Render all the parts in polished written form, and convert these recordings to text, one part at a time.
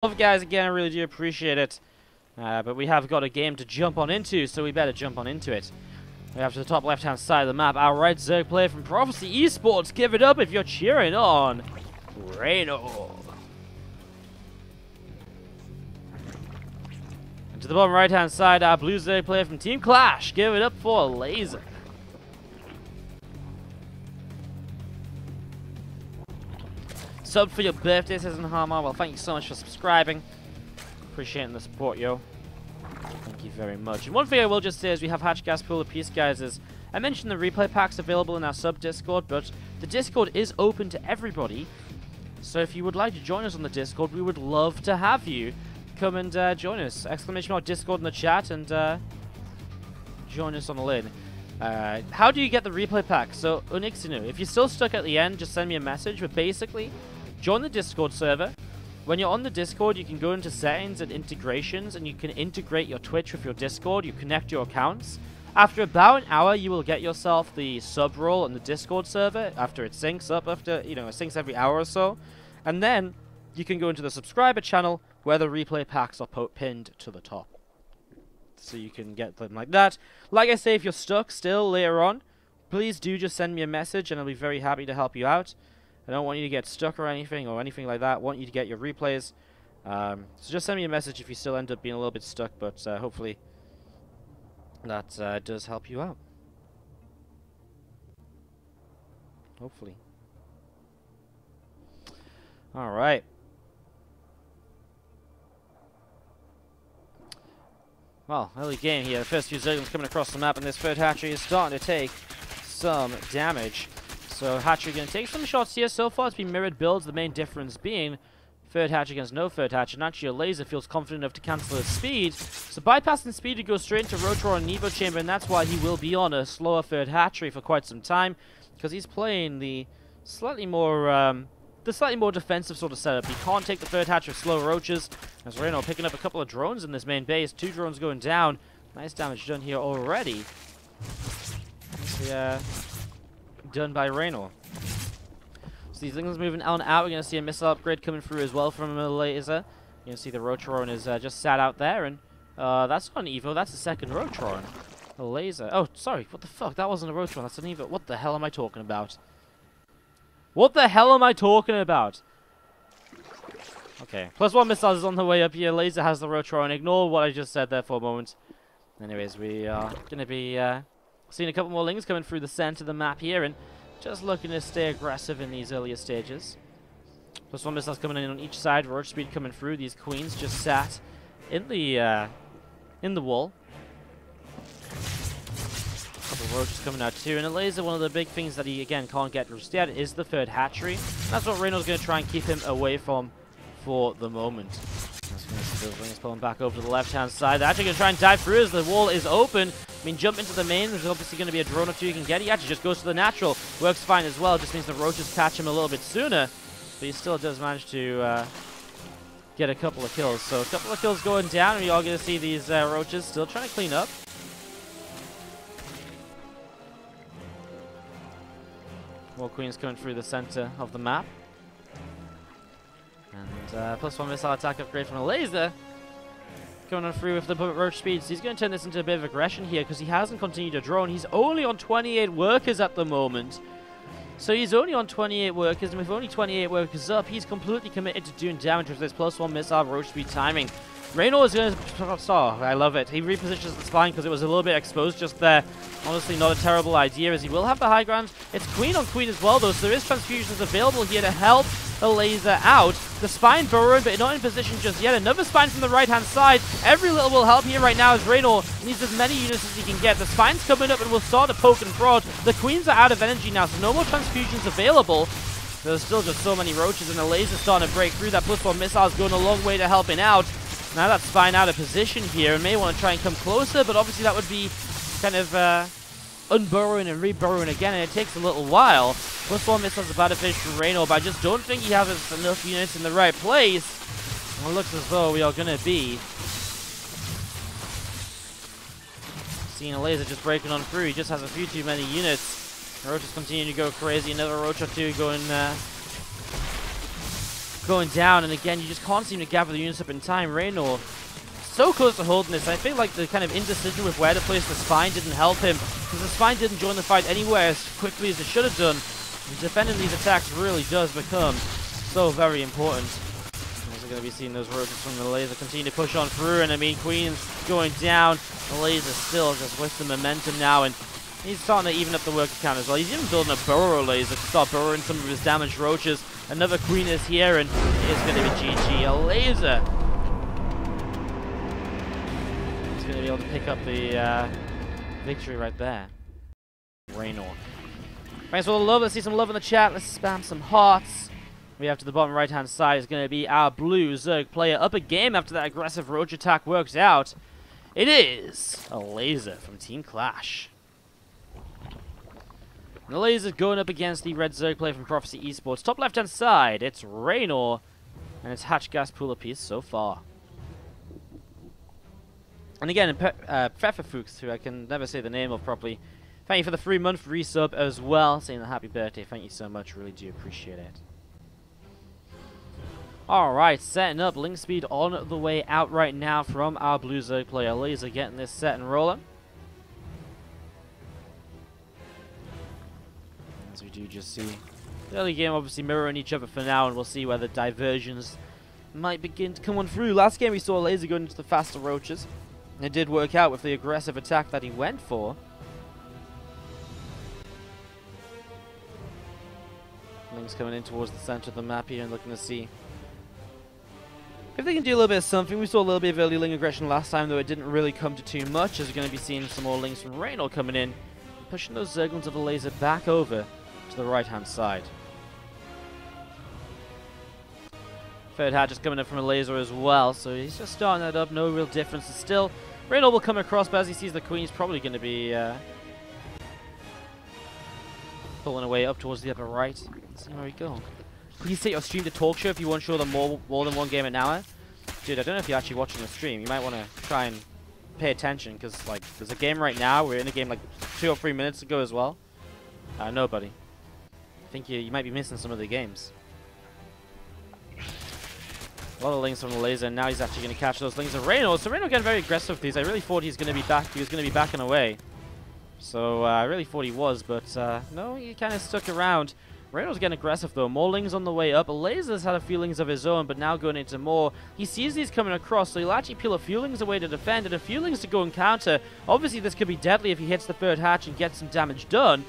Love, guys, again, I really do appreciate it. But we have got a game to jump on into, so we better jump on into it. We have to the top left-hand side of the map, our right Zerg player from Prophecy Esports. Give it up if you're cheering on Reynor. And to the bottom right-hand side, our blue Zerg player from Team Clash. Give it up for Elazer. Sub for your birthday, says Harmar. Well, thank you so much for subscribing. Appreciating the support, yo. Thank you very much. And one thing I will just say is we have Hatch Gas Pool of Peace, guys, is I mentioned the replay packs available in our sub Discord, but the Discord is open to everybody. So if you would like to join us on the Discord, we would love to have you. Come and join us. Exclamation mark Discord in the chat and join us on the lid. How do you get the replay pack? So, Unixinu, if you're still stuck at the end, just send me a message, but basically, join the Discord server. When you're on the Discord, you can go into settings and integrations, and you can integrate your Twitch with your Discord. You connect your accounts. After about an hour, you will get yourself the sub role on the Discord server after it syncs up, after, you know, it syncs every hour or so. And then, you can go into the subscriber channel, where the replay packs are pinned to the top. So you can get them like that. Like I say, if you're stuck still later on, please do just send me a message, and I'll be very happy to help you out. I don't want you to get stuck or anything like that. I want you to get your replays. So just send me a message if you still end up being a little bit stuck, but hopefully that does help you out. Hopefully. Alright. Well, early game here. The first few Zerglings coming across the map, and this third hatchery is starting to take some damage. So hatchery going to take some shots here. So far it's been mirrored builds, the main difference being third hatch against no third hatch, and actually Elazer feels confident enough to cancel his speed. So bypassing speed to go straight into Rotor and Nevo Chamber, and that's why he will be on a slower third hatchery for quite some time, because he's playing the slightly more defensive sort of setup. He can't take the third hatch with slow roaches, as Reynor picking up a couple of drones in this main base. 2 drones going down. Nice damage done here already. Yeah. Done by Reynor. So these things moving on out. We're going to see a missile upgrade coming through as well from Elazer. You can see the Rotron is just sat out there, and that's not an Evo, that's a second Rotron. Elazer. Oh, sorry, what the fuck? That wasn't a Rotron, that's an Evo. What the hell am I talking about? What the hell am I talking about? Okay, +1 missiles is on the way up here. Elazer has the Rotron. Ignore what I just said there for a moment. Anyways, we are going to be seeing a couple more lings coming through the center of the map here, and just looking to stay aggressive in these earlier stages. +1 missiles coming in on each side. Roach speed coming through. These queens just sat in the wall. Couple roaches coming out too, and Elazer, one of the big things that he again can't get just yet is the third hatchery. That's what Reynor's going to try and keep him away from for the moment. Those wings pulling back over to the left-hand side. They're actually going to try and dive through as the wall is open. I mean, jump into the main. There's obviously going to be a drone or two you can get. He actually just goes to the natural. Works fine as well. Just means the roaches catch him a little bit sooner. But he still does manage to get a couple of kills. So a couple of kills going down, and we are going to see these roaches still trying to clean up. More queens coming through the center of the map. And +1 missile attack upgrade from Elazer. Going on through with the roach speed. So he's going to turn this into a bit of aggression here, because he hasn't continued to drone. He's only on 28 workers at the moment. So he's only on 28 workers, and with only 28 workers up, he's completely committed to doing damage with this +1 missile roach speed timing. Reynor is going to... Oh, I love it. He repositions the spine because it was a little bit exposed just there. Honestly, not a terrible idea, as he will have the high ground. It's queen on queen as well, though, so there is transfusions available here to help Elazer out. The spine burrowing, but not in position just yet. Another spine from the right-hand side. Every little will help here right now, as Reynor needs as many units as he can get. The spine's coming up and will start to poke and prod. The queens are out of energy now, so no more transfusions available. There's still just so many roaches, and Elazer starting to break through. That +1 missile is going a long way to helping out. Now that spine out of position here, and may want to try and come closer, but obviously that would be kind of unburrowing and reburrowing again, and it takes a little while. +1 missiles about to finish for Reynor, but I just don't think he has enough units in the right place. And it looks as though we are going to be seeing Elazer just breaking on through. He just has a few too many units. The roaches continue to go crazy. Another roach or two going going down, and again, you just can't seem to gather the units up in time. Reynor so close to holding this. I feel like the kind of indecision with where to place the spine didn't help him, because the spine didn't join the fight anywhere as quickly as it should have done. And defending these attacks really does become so very important. As we're going to be seeing those rotates from the Elazer continue to push on through, and I mean, Queen's going down. The Elazer still just with the momentum now, and he's starting to even up the worker count as well. He's even building a burrow Elazer to start burrowing some of his damaged roaches. Another Queen is here, and it's going to be GG. Elazer is going to be able to pick up the victory right there. Reynor. Thanks for all the love. Let's see some love in the chat. Let's spam some hearts. We have to the bottom right hand side is going to be our blue Zerg player up a game after that aggressive roach attack works out. It is Elazer from Team Clash. And Elazer going up against the red Zerg player from Prophecy Esports. Top left hand side, it's Reynor, and it's Hatch Gas Pool apiece so far. And again, Pfefferfuchs, who I can never say the name of properly, thank you for the 3-month resub as well, saying a happy birthday. Thank you so much, really do appreciate it. Alright, setting up, link speed on the way out right now from our blue Zerg player. Elazer getting this set and rolling. As we do just see the early game obviously mirroring each other for now, and we'll see whether diversions might begin to come on through. Last game we saw Elazer going into the faster roaches. It did work out with the aggressive attack that he went for. Link's coming in towards the center of the map here and looking to see if they can do a little bit of something. We saw a little bit of early Ling aggression last time, though it didn't really come to too much, as we're going to be seeing some more Lings from Reynor coming in, pushing those Zerglings of the Elazer back over to the right-hand side. Third Hatch is coming up from Elazer as well, so he's just starting that up, no real differences still. Reynor will come across, but as he sees the Queen, he's probably going to be pulling away up towards the upper right. Let's see where we go. Please set your stream to talk show if you want to show them more than one game an hour. Dude, I don't know if you're actually watching the stream. You might want to try and pay attention, because like there's a game right now. We're in a game like 2 or 3 minutes ago as well. No, buddy. I think you might be missing some of the games. A lot of Lings from the Elazer, and now he's actually going to catch those Lings of Reynor. So Reynor getting very aggressive with these. I really thought he was going to be backing away. So I really thought he was, but no, he kind of stuck around. Reynor's getting aggressive though. More Lings on the way up. Elazer's had a few Lings of his own, but now going into more. He sees these coming across, so he'll actually peel a few Lings away to defend and a few Lings to go and counter. Obviously, this could be deadly if he hits the third hatch and gets some damage done.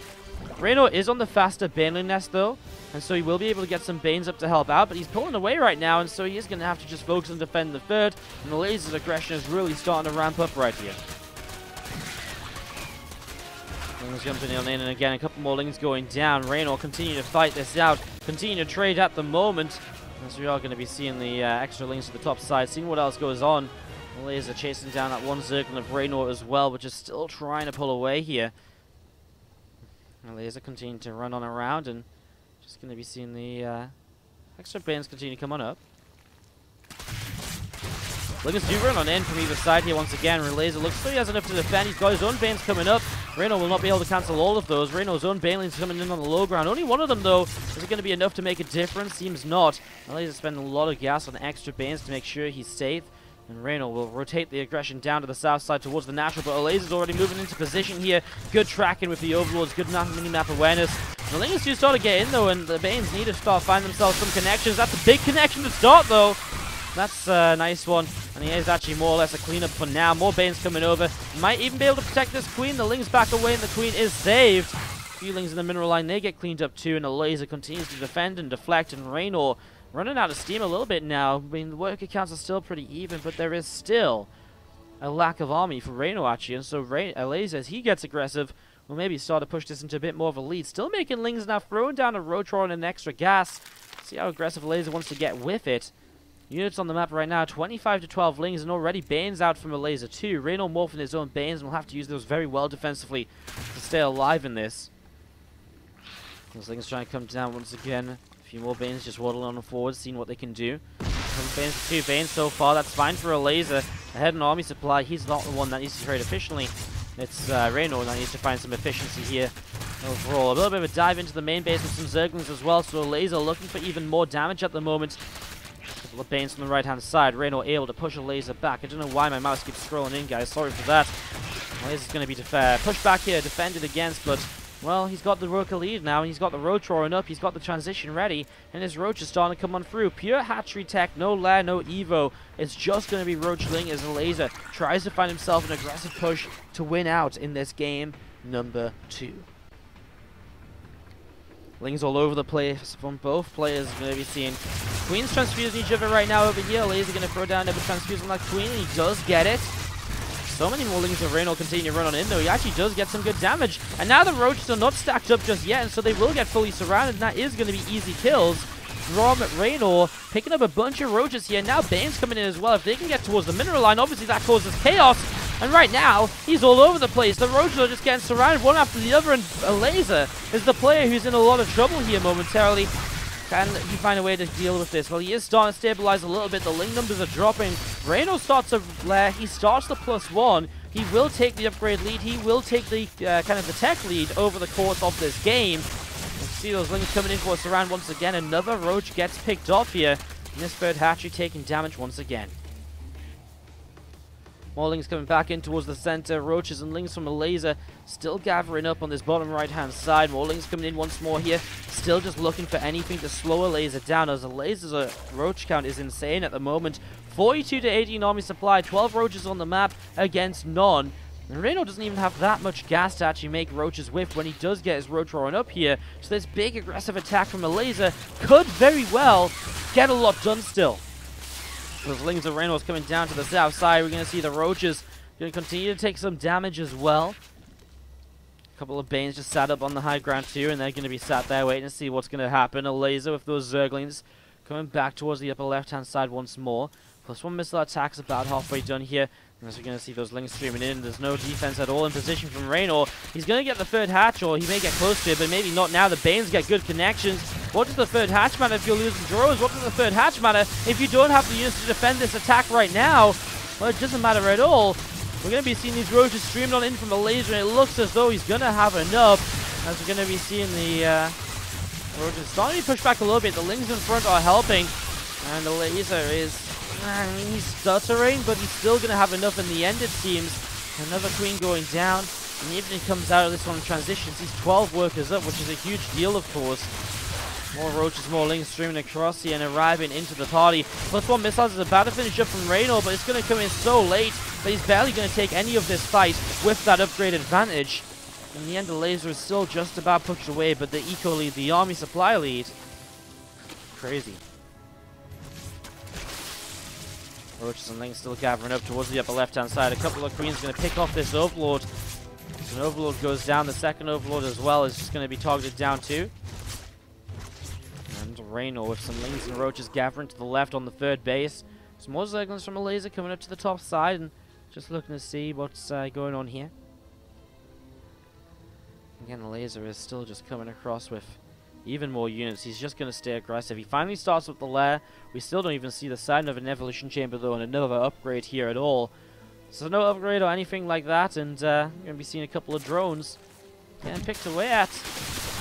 Reynor is on the faster Baneling nest though, and so he will be able to get some Banes up to help out, but he's pulling away right now, and so he is going to have to just focus on defending the third, and Elazer's aggression is really starting to ramp up right here. Lings jumping in, and again, a couple more Lings going down. Reynor continue to fight this out, continue to trade at the moment, as we are going to be seeing the extra Lings to the top side, seeing what else goes on. Elazer chasing down that one Zergling of Reynor as well, but just still trying to pull away here. Elazer continuing to run on around, and just going to be seeing the extra Banes continue to come on up. Lings do run on in from either side here once again. Elazer looks like he has enough to defend. He's got his own Banes coming up. Reynor will not be able to cancel all of those. Reynor's own Banelings coming in on the low ground. Only one of them though. Is it going to be enough to make a difference? Seems not. Elazer spending a lot of gas on extra Banes to make sure he's safe. And Reynor will rotate the aggression down to the south side towards the natural, but Elazer's already moving into position here. Good tracking with the Overlords, good mini-map awareness. The Lings do start to get in though, and the Banes need to start finding themselves some connections. That's a big connection to start though. That's a nice one, and he is actually more or less a cleanup for now. More Banes coming over. Might even be able to protect this Queen. The Lings back away, and the Queen is saved. A few Lings in the mineral line, they get cleaned up too, and Elazer continues to defend and deflect, and Reynor running out of steam a little bit now. I mean, the worker counts are still pretty even, but there is still a lack of army for Reynor actually, and so Elazer, as he gets aggressive, will maybe start to push this into a bit more of a lead. Still making Lings now, throwing down a Rotron and extra gas. See how aggressive Elazer wants to get with it. Units on the map right now, 25 to 12 Lings, and already Banes out from Elazer too. Reynor morphing his own Banes, and will have to use those very well defensively to stay alive in this. Those Lings trying to come down once again. A few more Banes just waddling on forward, seeing what they can do. Banes for 2 Banes so far, that's fine for Elazer. Ahead in army supply, he's not the one that needs to trade efficiently. It's Reynor that needs to find some efficiency here. overall. A little bit of a dive into the main base with some Zerglings as well, so Elazer looking for even more damage at the moment. A couple of Banes on the right-hand side. Reynor able to push Elazer back. I don't know why my mouse keeps scrolling in, guys. Sorry for that. Elazer's going to be pushed back here, defended against, but, well, he's got the Roka lead now, and he's got the Roach roaring up. He's got the transition ready, and his Roach is starting to come on through. Pure hatchery tech, no lair, no Evo. It's just going to be Roachling as Elazer tries to find himself an aggressive push to win out in this game number 2. Lings all over the place from both players. Going to be seeing Queens transfusing each other right now over here. Elazer going to throw down another transfuse on that Queen, and he does get it. So many more Lings of Reynor continue to run on in, though. He actually does get some good damage. And now the Roaches are not stacked up just yet, and so they will get fully surrounded, and that is going to be easy kills from Reynor, picking up a bunch of Roaches here. Now Bane's coming in as well. If they can get towards the mineral line, obviously that causes chaos. And right now, he's all over the place. The Roaches are just getting surrounded one after the other, and Elazer is the player who's in a lot of trouble here momentarily. Can he find a way to deal with this? Well, he is starting to stabilize a little bit. The Ling numbers are dropping. Reynor starts a lair. He starts the +1. He will take the upgrade lead. He will take the kind of the tech lead over the course of this game. You see those Lings coming in for a surround once again. Another Roach gets picked off here. And this third hatchery taking damage once again. More Lings coming back in towards the center. Roaches and Lings from Elazer still gathering up on this bottom right-hand side. More Lings coming in once more here. Still just looking for anything to slow Elazer down, as Elazer's Roach count is insane at the moment. 42 to 18 army supply, 12 Roaches on the map against none. And Reynor doesn't even have that much gas to actually make Roaches whiff when he does get his Roach roaring up here. So this big aggressive attack from Elazer could very well get a lot done still. Those Lings of Reynor coming down to the south side. We're going to see the Roaches going to continue to take some damage as well. A couple of Banes just sat up on the high ground too, and they're going to be sat there waiting to see what's going to happen. Elazer with those Zerglings coming back towards the upper left-hand side once more. +1 missile attack's about halfway done here. As we're going to see those Lings streaming in, there's no defense at all in position from Reynor. He's going to get the third hatch, or he may get close to it, but maybe not now. The Banes get good connections. What does the third hatch matter if you're losing drones? What does the third hatch matter if you don't have the units to defend this attack right now? Well, it doesn't matter at all. We're going to be seeing these Roaches streamed on in from Elazer, and it looks as though he's going to have enough. As we're going to be seeing the Roaches starting to push back a little bit. The Lings in front are helping, and Elazer is... he's stuttering, but he's still going to have enough in the end, it seems. Another Queen going down, and even if he comes out of this one in transitions, he's 12 workers up, which is a huge deal, of course. More Roaches, more Lings streaming across here and arriving into the party. +1 missiles is about to finish up from Reynor, but it's going to come in so late that he's barely going to take any of this fight with that upgrade advantage. In the end, the Elazer is still just about pushed away, but the eco lead, the army supply lead, crazy. Roaches and Lings still gathering up towards the upper left-hand side. A couple of Queens going to pick off this Overlord. As an Overlord goes down, the second Overlord as well is just going to be targeted down too. And Reynor with some Lings and Roaches gathering to the left on the third base. Some more Zerglings from Elazer coming up to the top side and just looking to see what's going on here. Again, Elazer is still just coming across with even more units. He's just going to stay aggressive. He finally starts with the lair. We still don't even see the sign of an evolution chamber though, and another upgrade here at all. So no upgrade or anything like that, and we're going to be seeing a couple of drones getting picked away at.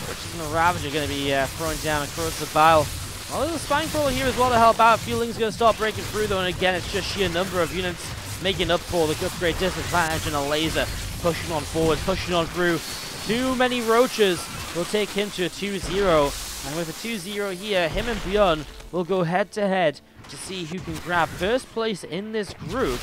Roaches and the Ravager are going to be throwing down across the bow. Well, there's a Spine Crawler here as well to help out. A few Lings going to start breaking through though, and again, it's just sheer number of units making up for the upgrade disadvantage, and Elazer pushing on forward, pushing on through. Too many Roaches will take him to a 2-0, and with a 2-0 here, him and Bjorn will go head-to-head to see who can grab first place in this group.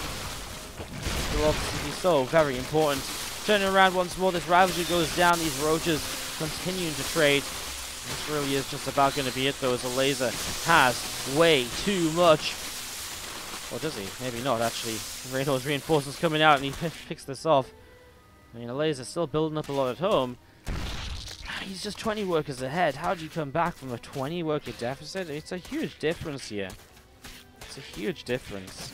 It will obviously be so very important. Turning around once more, this Ravager goes down, these Roaches continuing to trade. This really is just about going to be it though, as Elazer has way too much. Or does he? Maybe not, actually. Reynor's reinforcements coming out, and he picks this off. I mean, Elazer's still building up a lot at home. He's just 20 workers ahead. How do you come back from a 20 worker deficit? It's a huge difference here. It's a huge difference.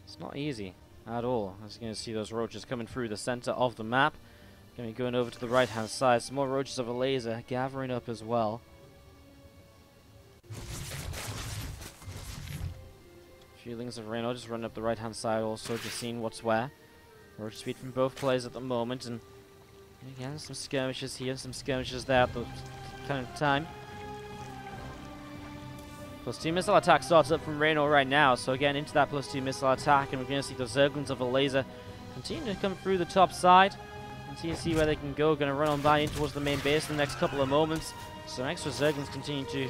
It's not easy at all. As you're going to see those Roaches coming through the center of the map. Going to be going over to the right hand side. Some more Roaches of Elazer gathering up as well. Feelings of Reynor just running up the right hand side also, just seeing what's where. Roach speed from both players at the moment, and Again, some skirmishes here, some skirmishes there at the kind of time. +2 missile attack starts up from Reynor right now, so again into that +2 missile attack, and we're going to see the Zerglings of Elazer continue to come through the top side. Continue to see where they can go. Going to run on by in towards the main base in the next couple of moments. So extra Zerglings continue to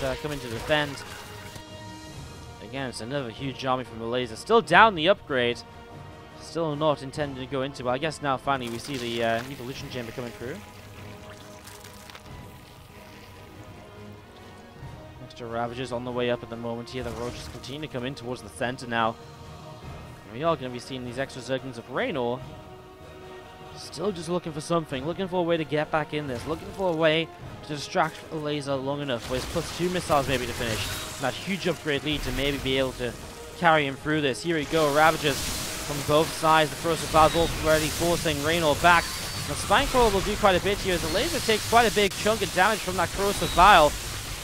just come in to defend. Again, it's another huge army from Elazer. Still down the upgrade. Still not intended to go into, but I guess now finally we see the evolution chamber coming through. Extra Ravagers on the way up at the moment here. The Roaches continue to come in towards the center now. And we are going to be seeing these extra Zerglings of Reynor. Still just looking for something. Looking for a way to get back in this. Looking for a way to distract Elazer long enough with +2 missiles maybe to finish. And that huge upgrade lead to maybe be able to carry him through this. Here we go. Ravagers from both sides. The Corrosive Vials already forcing Reynor back. The Spinecrawler will do quite a bit here as Elazer takes quite a big chunk of damage from that Corrosive Vial.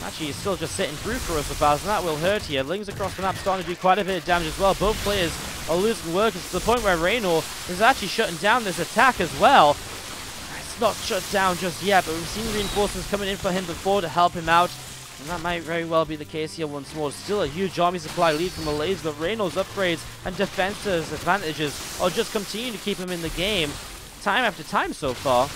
Actually, he's still just sitting through Corrosive Vials, and that will hurt here. Lings across the map starting to do quite a bit of damage as well. Both players are losing workers to the point where Reynor is actually shutting down this attack as well. It's not shut down just yet, but we've seen reinforcements coming in for him before to help him out. And that might very well be the case here once more. Still a huge army supply lead from Elazer, but Reynor's upgrades and defensive advantages are just continuing to keep him in the game time after time so far.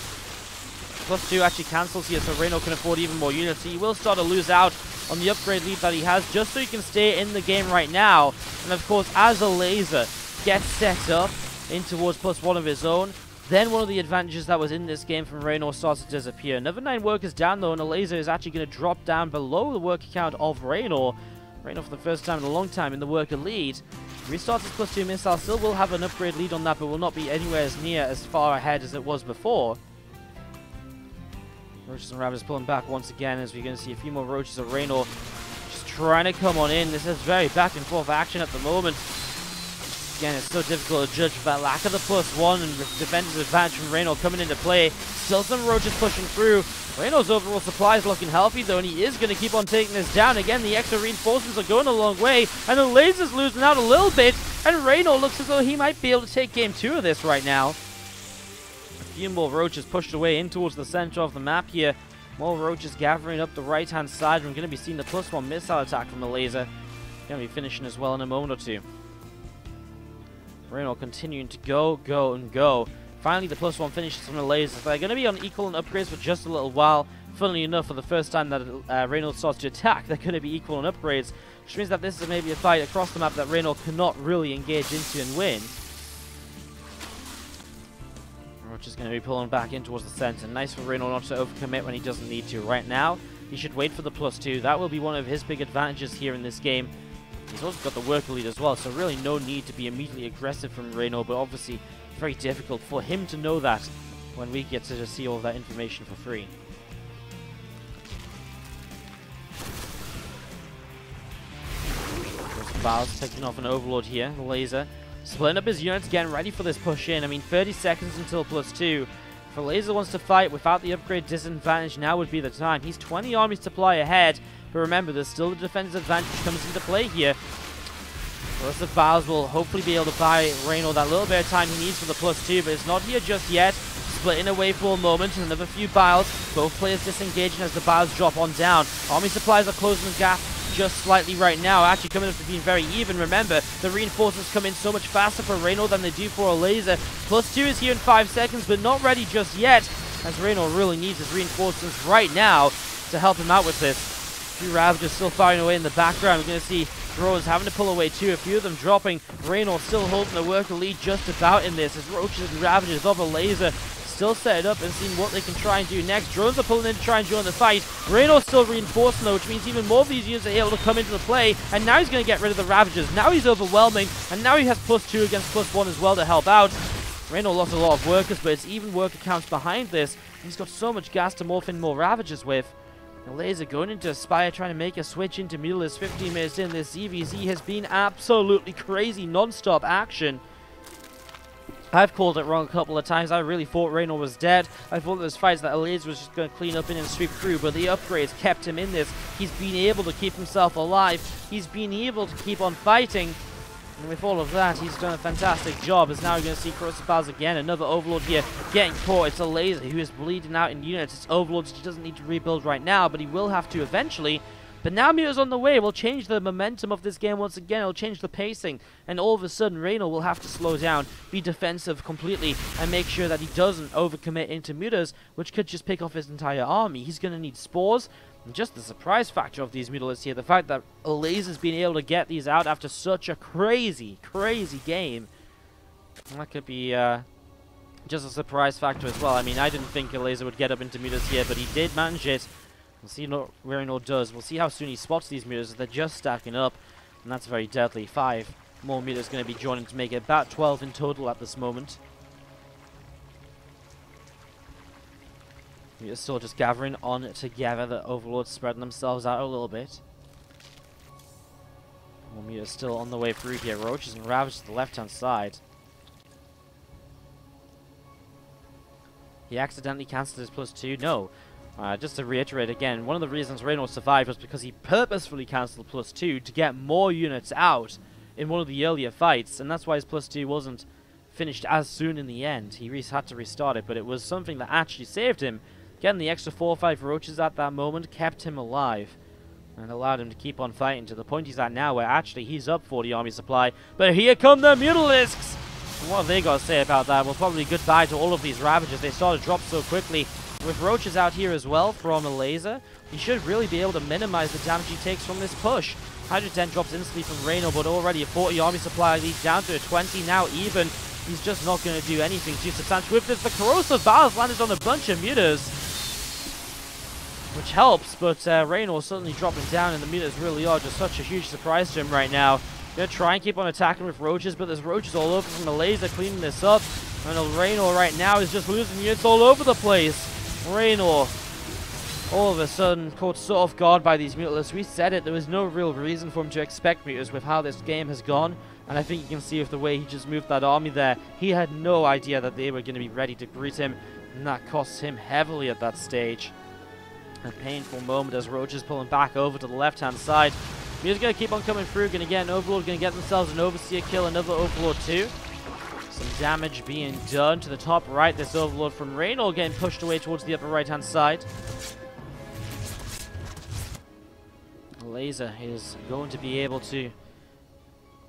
+2 actually cancels here, so Reynor can afford even more units. He will start to lose out on the upgrade lead that he has, just so he can stay in the game right now. And of course, as Elazer gets set up in towards +1 of his own, then one of the advantages that was in this game from Reynor starts to disappear. Another 9 workers down though, and Elazer is actually going to drop down below the worker count of Reynor. Reynor for the first time in a long time in the worker lead. Restarts his +2 missile, still will have an upgrade lead on that, but will not be anywhere as near as far ahead as it was before. Roaches and Ravagers pulling back once again as we're going to see a few more Roaches of Reynor just trying to come on in. This is very back and forth action at the moment. Again, it's so difficult to judge that lack of the +1 and defensive advantage from Reynor coming into play. Still some Roaches pushing through. Reynor's overall supply is looking healthy though, and he is going to keep on taking this down. Again, the extra reinforcements are going a long way, and the Elazer's losing out a little bit, and Reynor looks as though he might be able to take game 2 of this right now. A few more Roaches pushed away in towards the center of the map here. More Roaches gathering up the right-hand side. We're going to be seeing the +1 missile attack from Elazer. Going to be finishing as well in a moment or two. Reynor continuing to go, and go. Finally, the +1 finishes from Elazer. They're going to be on equal in upgrades for just a little while. Funnily enough, for the first time that Reynor starts to attack, they're going to be equal in upgrades, which means that this is maybe a fight across the map that Reynor cannot really engage into and win. Roach is going to be pulling back in towards the center. Nice for Reynor not to overcommit when he doesn't need to. Right now, he should wait for the +2. That will be one of his big advantages here in this game. He's also got the worker lead as well, so really no need to be immediately aggressive from Reynor, but obviously very difficult for him to know that when we get to just see all that information for free. Vials picking off an Overlord here, Elazer. Splitting up his units, getting ready for this push in. I mean, 30 seconds until +2. If Elazer wants to fight without the upgrade disadvantage, now would be the time. He's 20 armies supply ahead, but remember, there's still a defensive advantage comes into play here. Corrosive Vials will hopefully be able to buy Reynor that little bit of time he needs for the +2, but it's not here just yet. Splitting away for a moment, another few Vials. Both players disengaging as the Vials drop on down. Army supplies are closing the gap just slightly right now, actually coming up to being very even. Remember, the reinforcements come in so much faster for Reynor than they do for Elazer. +2 is here in 5 seconds, but not ready just yet, as Reynor really needs his reinforcements right now to help him out with this. A few Ravagers still firing away in the background. We're going to see Throwers having to pull away too, a few of them dropping. Reynor still holding the worker lead just about in this, as Roaches and Ravagers of Elazer still set it up and seeing what they can try and do next. Drones are pulling in to try and join the fight. Reynor still reinforcing though, which means even more of these units are able to come into the play, and now he's going to get rid of the Ravagers. Now he's overwhelming, and now he has +2 against +1 as well to help out. Reynor lost a lot of workers, but it's even worker counts behind this. He's got so much gas to morph in more Ravagers with. Elazer going into Spire, trying to make a switch into Mutilus. 15 minutes in, this ZvZ has been absolutely crazy non-stop action. I've called it wrong a couple of times. I really thought Reynor was dead. I thought there was fights that Elazer was just going to clean up in and sweep through, but the upgrades kept him in this. He's been able to keep himself alive. He's been able to keep on fighting. And with all of that, he's done a fantastic job. As now we're going to see corrosive battles again. Another Overlord here getting caught. It's Elazer who is bleeding out in units. It's Overlords. He doesn't need to rebuild right now, but he will have to eventually. But now Muta's on the way. Will change the momentum of this game once again. It'll change the pacing. And all of a sudden, Reynor will have to slow down, be defensive completely, and make sure that he doesn't overcommit into Mutas, which could just pick off his entire army. He's going to need spores. And just the surprise factor of these Mutalists here, the fact that Elazer's been able to get these out after such a crazy, crazy game. That could be just a surprise factor as well. I mean, I didn't think Elazer would get up into Mutas here, but he did manage it. We'll see what Reynor does. We'll see how soon he spots these Mutas. They're just stacking up, and that's very deadly. 5 more Mutas going to be joining to make it about 12 in total at this moment. Mutas still just gathering on together. The Overlords spreading themselves out a little bit. More Mutas still on the way through here. Roaches and Ravages to the left-hand side. He accidentally cancelled his +2. No. Just to reiterate again, one of the reasons Reynor survived was because he purposefully cancelled +2 to get more units out in one of the earlier fights, and that's why his +2 wasn't finished as soon in the end. He had to restart it, but it was something that actually saved him. Getting the extra 4 or 5 roaches at that moment kept him alive and allowed him to keep on fighting to the point he's at now, where actually he's up 40 army supply. But here come the Mutalisks! What have they got to say about that? Well, probably goodbye to all of these Ravages. They started to drop so quickly. With roaches out here as well from Elazer, he should really be able to minimize the damage he takes from this push. 110 drops instantly from Reynor, but already a 40 army supply leads down to a 20, now even. He's just not going to do anything too substantial with this. The corrosive battles landed on a bunch of Mutas, which helps, but Reynor suddenly dropping down, and the Mutas really are just such a huge surprise to him right now. Gonna try and keep on attacking with roaches, but there's roaches all over from Elazer cleaning this up, and Reynor right now is just losing units all over the place. Reynor, all of a sudden, caught so off guard by these Mutalisks. We said it, there was no real reason for him to expect Mutas with how this game has gone. And I think you can see with the way he just moved that army there, he had no idea that they were going to be ready to greet him. And that costs him heavily at that stage. A painful moment as Roach is pulling back over to the left-hand side. Muta's going to keep on coming through, going to get an Overlord, going to get themselves an Overseer kill, another Overlord too. Some damage being done to the top right. This Overlord from Reynor getting pushed away towards the upper right-hand side. Elazer is going to be able to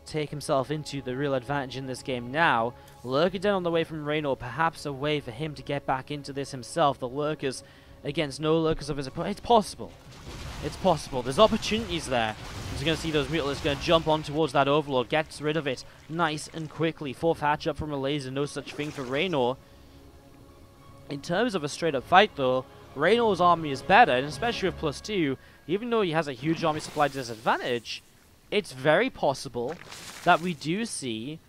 take himself into the real advantage in this game now. Lurker down on the way from Reynor, perhaps a way for him to get back into this himself. The Lurkers against no Lurkers of his opponent. It's possible. It's possible. There's opportunities there. You're going to see those Mutalisks going to jump on towards that Overlord. Gets rid of it nice and quickly. 4th hatch up from Elazer. No such thing for Reynor. In terms of a straight-up fight, though, Reynor's army is better, and especially with +2, even though he has a huge army supply disadvantage, it's very possible that we do see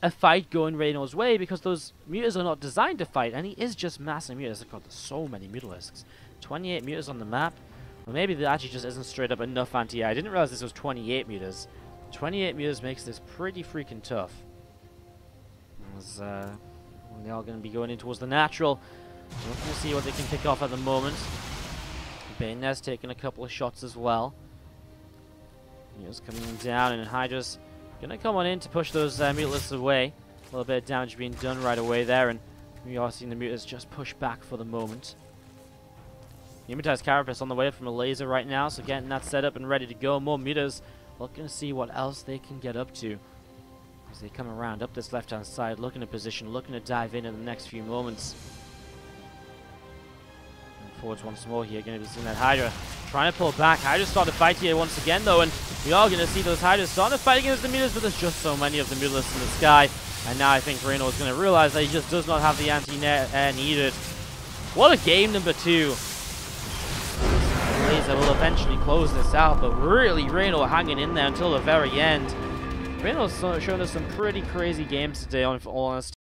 a fight going Reynor's way, because those Mutas are not designed to fight, and he is just massing Mutas. God, there's so many Mutalisks. 28 Mutas on the map. Well, maybe there actually just isn't straight up enough anti-air. I didn't realize this was 28 Mutas. 28 Mutas makes this pretty freaking tough. As, they are going to be going in towards the natural. We're going to see what they can pick off at the moment. Bayonet's taking a couple of shots as well. Mutas coming down, and Hydra's going to come on in to push those Mutalisks away. A little bit of damage being done right away there, and we are seeing the Mutas just push back for the moment. Pneumatized Carapace on the way from Elazer right now, so getting that set up and ready to go. More Mutas looking to see what else they can get up to as they come around up this left-hand side, looking at position, looking to dive in the next few moments. And forwards once more here, going to be seeing that Hydra trying to pull back. Hydra started to fight here once again, though, and we are going to see those Hydras starting to fight against the Mutas, but there's just so many of the Mutalisks in the sky. And now I think Reynor is going to realize that he just does not have the anti-air needed. What a game, number 2. Elazer will eventually close this out, but really Reynor hanging in there until the very end. Reynor's shown us some pretty crazy games today, in all honesty.